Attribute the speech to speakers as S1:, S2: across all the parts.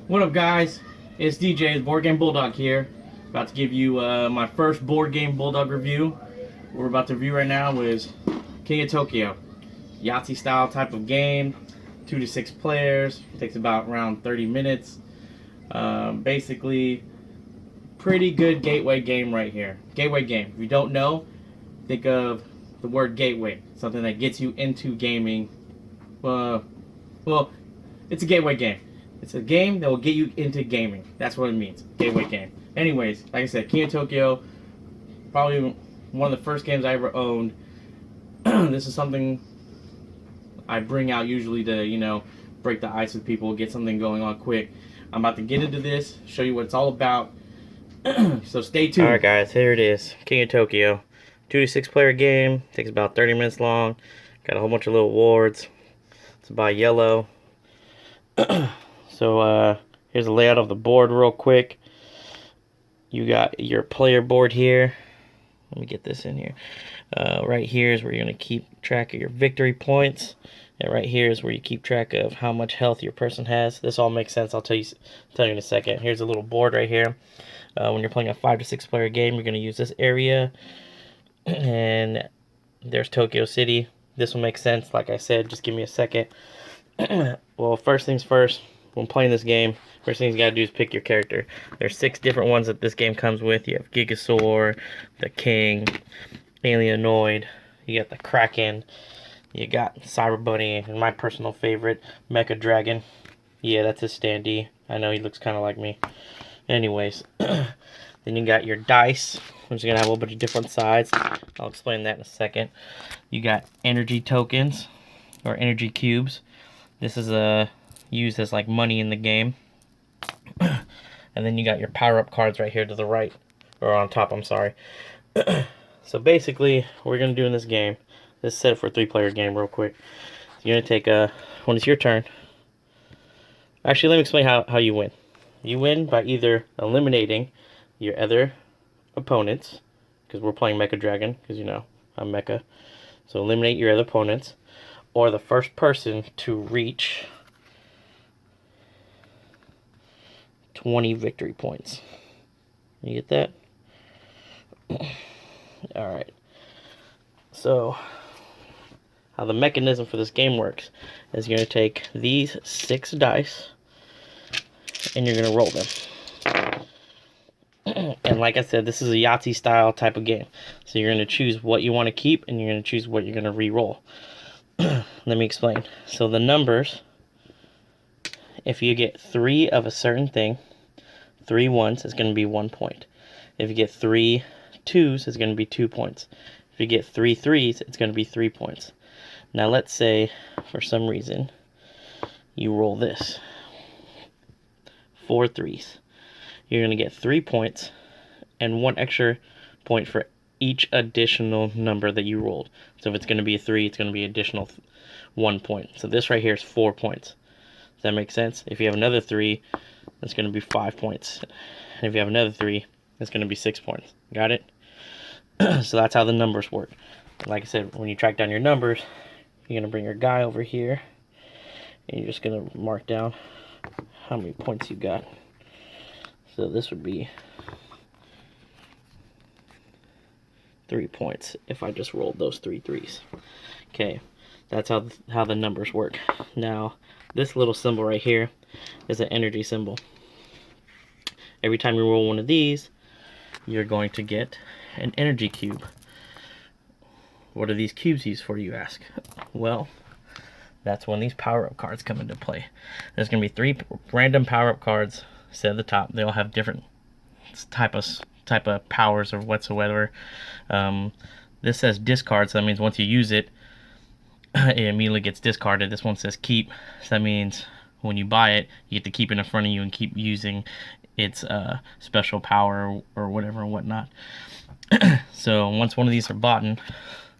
S1: What up, guys? It's DJ, Board Game Bulldog here. About to give you my first Board Game Bulldog review. What we're about to review right now is King of Tokyo. Yahtzee style type of game. 2 to 6 players. Takes about around 30 minutes. Basically, pretty good gateway game right here. Gateway game. If you don't know, think of the word gateway. Something that gets you into gaming. Well, it's a gateway game. It's a game that will get you into gaming. That's what it means. Gateway game. Anyways, like I said, King of Tokyo, probably one of the first games I ever owned. This is something I bring out usually to, break the ice with people, get something going on quick. I'm about to get into this, show you what it's all about. So stay tuned. Alright guys, here it is. King of Tokyo. 2 to 6 player game. Takes about 30 minutes long. Got a whole bunch of little wards. It's by yellow. So here's a layout of the board real quick. You got your player board here. Let me get this in here. Right here is where you're going to keep track of your victory points. And right here is where you keep track of how much health your person has. This all makes sense. I'll tell you in a second. Here's a little board right here. When you're playing a 5 to 6 player game, you're going to use this area. And there's Tokyo City. This will make sense. Like I said, just give me a second. Well, first things first. When playing this game, first thing you gotta do is pick your character. There's 6 different ones that this game comes with. You have Gigasaur, the King, Alienoid, you got the Kraken, you got Cyber Bunny, and my personal favorite, Mecha Dragon. Yeah, that's his standee. I know he looks kind of like me. Anyways, then you got your dice, which is gonna have a whole bunch of different sides. I'll explain that in a second. You got energy tokens, or energy cubes. This is used as like money in the game. And then you got your power-up cards right here to the right, or on top, I'm sorry. So basically, what we're going to do in this game, this is set for a 3-player game real quick. So you're going to take when it's your turn. Actually, let me explain how you win. You win by either eliminating your other opponents, because we're playing Mecha Dragon, because I'm Mecha. So eliminate your other opponents, or the first person to reach 20 victory points. You get that? Alright. So, how the mechanism for this game works is you're going to take these 6 dice and you're going to roll them. And like I said, this is a Yahtzee style type of game. So you're going to choose what you want to keep and you're going to choose what you're going to re-roll. Let me explain. So the numbers, if you get 3 of a certain thing, 3 ones is going to be 1 point. If you get 3 twos, it's going to be 2 points. If you get 3 threes, it's going to be 3 points. Now let's say, for some reason, you roll this. 4 threes. You're going to get 3 points and 1 extra point for each additional number that you rolled. So if it's going to be a 3, it's going to be additional 1 point. So this right here is 4 points. Does that make sense? If you have another 3, that's going to be 5 points. And if you have another 3, it's going to be 6 points. Got it? So that's how the numbers work. Like I said, when you track down your numbers, you're going to bring your guy over here. And you're just going to mark down how many points you got. So this would be 3 points if I just rolled those 3 threes. Okay, that's how the numbers work. Now, this little symbol right here is an energy symbol. Every time you roll one of these, you're going to get an energy cube. What are these cubes used for, you ask? Well, that's when these power-up cards come into play. There's going to be 3 random power-up cards set at the top. They all have different type of powers or whatsoever. This says discard, so that means once you use it, it immediately gets discarded. This one says keep, so that means when you buy it, you get to keep it in front of you and keep using its special power or whatever and whatnot. So once one of these are bought,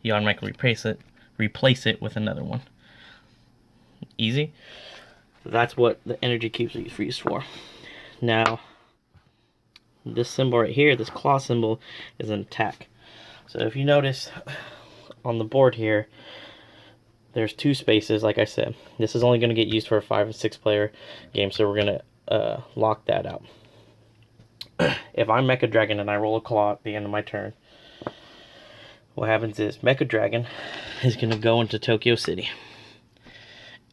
S1: you automatically replace it with another one. Easy. That's what the energy cubes are used for. Now, this symbol right here, this claw symbol, is an attack. So if you notice on the board here, there's 2 spaces, like I said. This is only going to get used for a 5 or 6 player game, so we're going to lock that out. If I'm Mecha Dragon and I roll a claw at the end of my turn, what happens is Mecha Dragon is going to go into Tokyo City.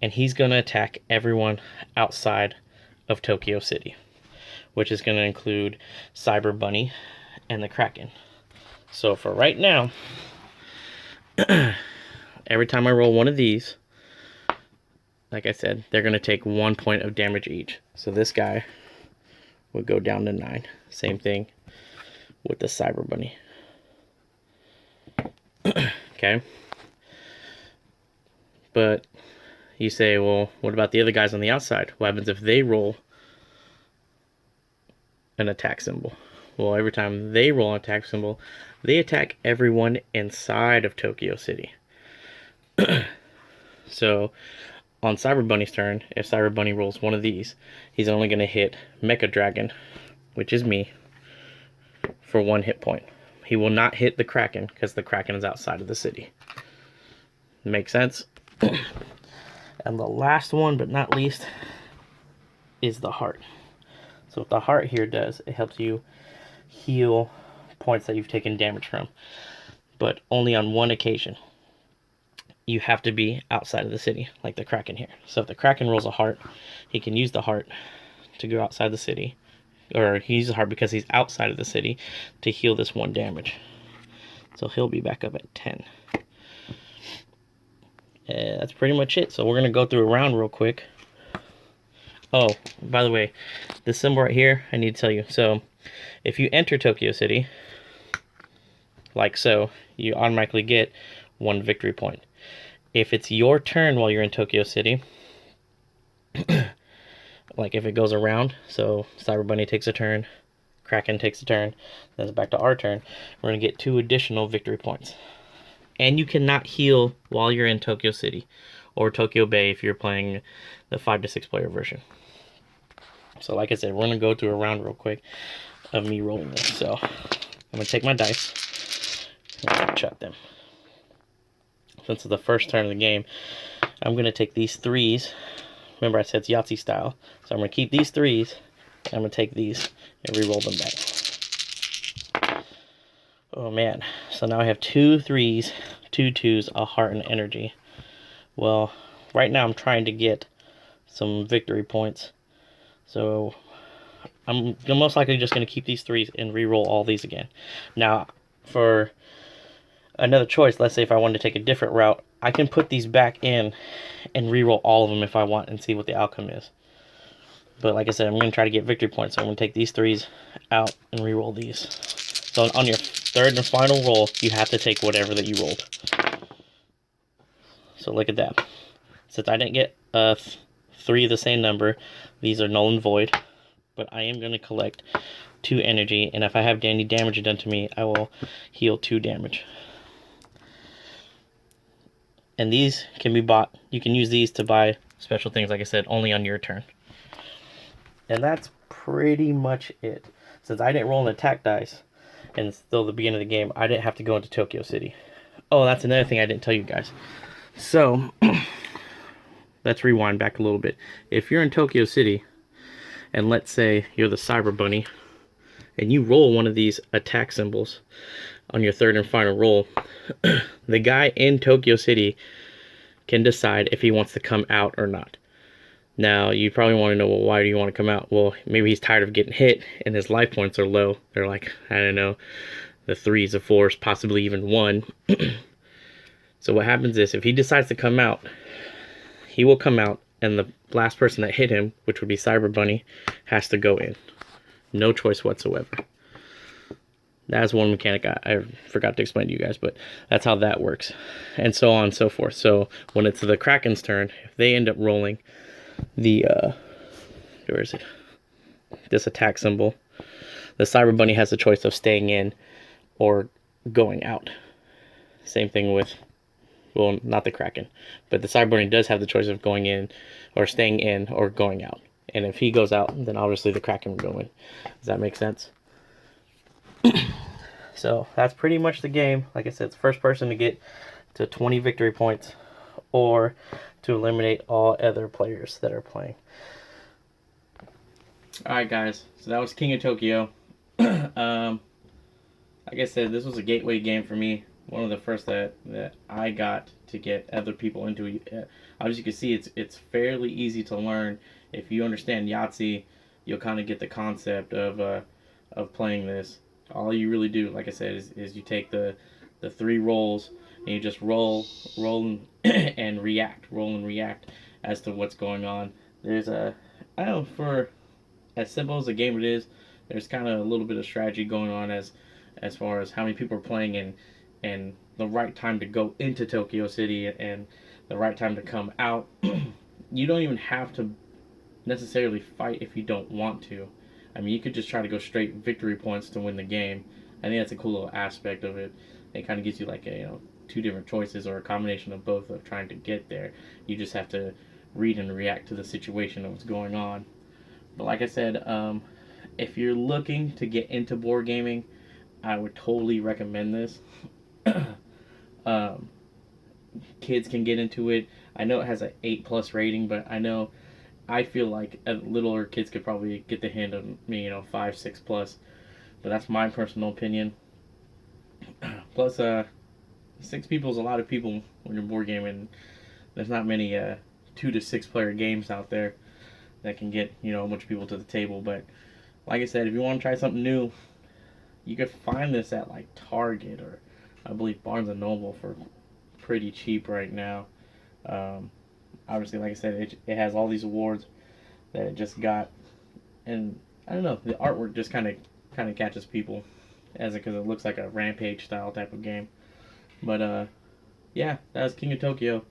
S1: And he's going to attack everyone outside of Tokyo City, which is going to include Cyber Bunny and the Kraken. So for right now, every time I roll one of these, like I said, they're going to take 1 point of damage each. So this guy would go down to 9. Same thing with the Cyber Bunny. Okay. But you say, well, what about the other guys on the outside? What happens if they roll an attack symbol? Well, every time they roll an attack symbol, they attack everyone inside of Tokyo City. So on Cyber Bunny's turn, if Cyber Bunny rolls one of these, he's only going to hit Mecha Dragon, which is me, for 1 hit point. He will not hit the Kraken because the Kraken is outside of the city. Make sense? And the last one, but not least, is the heart. So what the heart here does, it helps you heal points that you've taken damage from, but only on one occasion. You have to be outside of the city, like the Kraken here. So if the Kraken rolls a heart, he can use the heart to go outside the city, or he uses the heart because he's outside of the city to heal this 1 damage. So he'll be back up at 10. That's pretty much it. So we're going to go through a round real quick. Oh, by the way, this symbol right here, I need to tell you. So if you enter Tokyo City, like so, you automatically get 1 victory point. If it's your turn while you're in Tokyo City, like if it goes around, so Cyber Bunny takes a turn, Kraken takes a turn, then it's back to our turn, we're going to get 2 additional victory points. And you cannot heal while you're in Tokyo City or Tokyo Bay if you're playing the 5 to 6 player version. So like I said, we're going to go through a round real quick of me rolling this. So I'm going to take my dice and chuck them. Since it's the first turn of the game, I'm going to take these 3s. Remember I said it's Yahtzee style. So I'm going to keep these 3s, and I'm going to take these and re-roll them back. Oh man, so now I have 2 3s, 2 2s, a heart, and energy. Well, right now I'm trying to get some victory points. So I'm most likely just going to keep these 3s and re-roll all these again. Now, for another choice, let's say if I wanted to take a different route, I can put these back in and re-roll all of them if I want and see what the outcome is. But like I said, I'm going to try to get victory points, so I'm going to take these 3s out and re-roll these. So on your 3rd and final roll, you have to take whatever that you rolled. So look at that. Since I didn't get 3 of the same number, these are null and void. But I am going to collect 2 energy, and if I have any damage done to me, I will heal 2 damage. And these can be bought. You can use these to buy special things, like I said, only on your turn. And that's pretty much it. Since I didn't roll an attack dice, and it's still the beginning of the game, I didn't have to go into Tokyo City. Oh, that's another thing I didn't tell you guys. So, let's rewind back a little bit. If you're in Tokyo City, and let's say you're the Cyber Bunny, and you roll one of these attack symbols on your 3rd and final roll, the guy in Tokyo City can decide if he wants to come out or not. Now, you probably want to know, well, why do you want to come out? Well, maybe he's tired of getting hit and his life points are low. They're like, I don't know, the 3s, the 4s, possibly even 1. So what happens is, if he decides to come out, he will come out, and the last person that hit him, which would be Cyber Bunny, has to go in. No choice whatsoever. That's one mechanic I forgot to explain to you guys, but that's how that works. And so on and so forth. So when it's the Kraken's turn, if they end up rolling the, where is it? This attack symbol, the Cyber Bunny has the choice of staying in or going out. Same thing with, well, not the Kraken, but the Cyber Bunny does have the choice of going in or staying in or going out. And if he goes out, then obviously the Kraken will go in. Does that make sense? So that's pretty much the game. Like I said, it's first person to get to 20 victory points or to eliminate all other players that are playing. Alright guys, so that was King of Tokyo. Like I said, this was a gateway game for me. One of the first that I got to get other people into it. As you can see, it's fairly easy to learn. If you understand Yahtzee, you'll kind of get the concept of playing this. All you really do, like I said, is you take the three rolls and you just roll and react, roll and react as to what's going on. There's a, I don't know, for as simple as a game it is, there's kind of a little bit of strategy going on as far as how many people are playing and the right time to go into Tokyo City and the right time to come out. You don't even have to necessarily fight if you don't want to. I mean, you could just try to go straight victory points to win the game. I think that's a cool little aspect of it. It kind of gives you like a, two different choices or a combination of both of trying to get there. You just have to read and react to the situation of what's going on. But like I said, if you're looking to get into board gaming, I would totally recommend this. um, Kids can get into it. I know it has an 8+ rating, but I feel like littler kids could probably get the hint of me, 5, 6+. But that's my personal opinion. Plus, 6 people is a lot of people when you're board gaming. There's not many 2 to 6 player games out there that can get a bunch of people to the table. But like I said, if you want to try something new, you could find this at like Target or I believe Barnes and Noble for pretty cheap right now. Obviously, like I said, it has all these awards that it just got, and I don't know, the artwork just kind of catches people, because it looks like a Rampage style type of game. But yeah, that was King of Tokyo,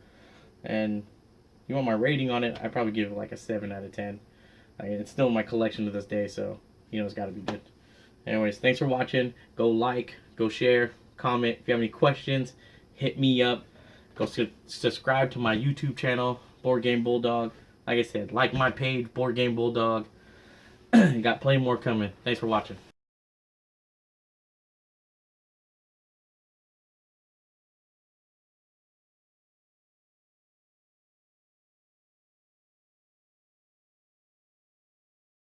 S1: and you want my rating on it? I probably give it like a 7 out of 10. It's still in my collection to this day, so it's got to be good. Anyways, thanks for watching. Go like, go share, comment. If you have any questions, hit me up. Go subscribe to my YouTube channel, Board Game Bulldog. Like I said, like my page, Board Game Bulldog. Got plenty more coming. Thanks for watching.